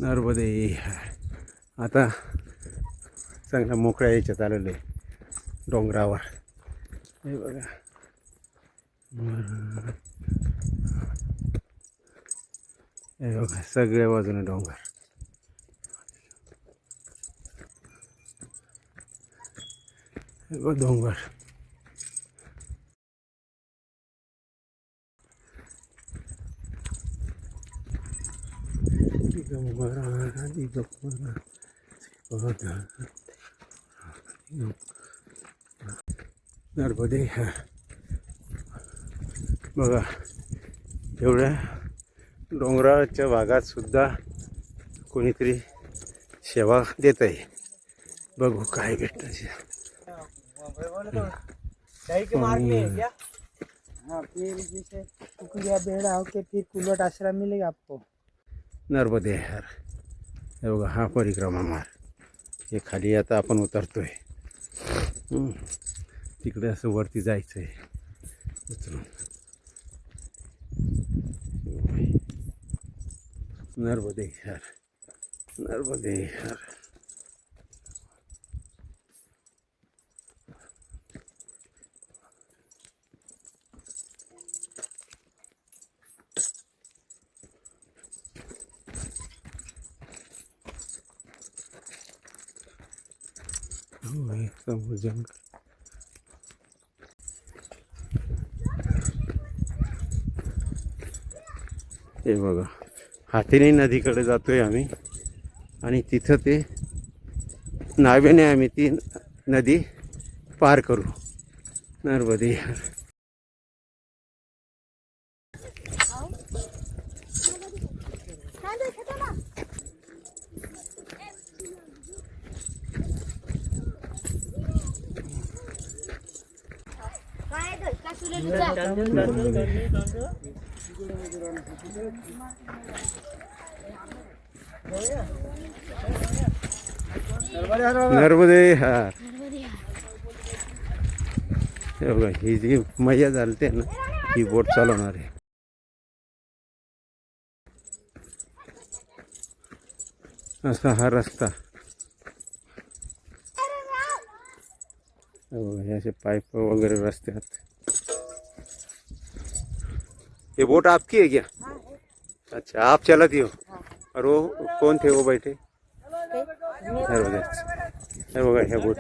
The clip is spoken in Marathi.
नर्मदे. आता चांगल्या मोकळ्या याच्यात आलेलं आहे डोंगरावर. हे बघा, हे बघा सगळ्या बाजूने डोंगर. हे बघ डोंगर. नर्मदे. बघा एवढ्या डोंगराच्या भागात सुद्धा कोणीतरी सेवा देत आहे. बघू काय भेटतं. हाँ, फिर जैसे कुकुरिया बेड़ा होके फिर कुलवट आश्रम मिलेगा आपको. नर्मदे हर. हे बघा हा परिक्रमा मार्ग. हे खाली आता आपण उतरतोय. तिकडे असं वरती जायचं आहे उतरून. नर्मदे हर. नर्मदे हर. समोर जंगल. हे बघा हातीने नदीकडे जातोय आम्ही आणि तिथं ते नावेने आम्ही ती नदी पार करू. नर्मदे. नर्मदे हार. हे बघा ही जी मैया चालते ना ही बोट चालवणार आहे. असा हा रस्ता. हे असे पाइप वगैरे रस्त्यात. ये बोट आपकी है क्या? अच्छा आप चलाती हो. और वो कौन थे वो बैठे? नर्मदे. बघा ह्या बोट.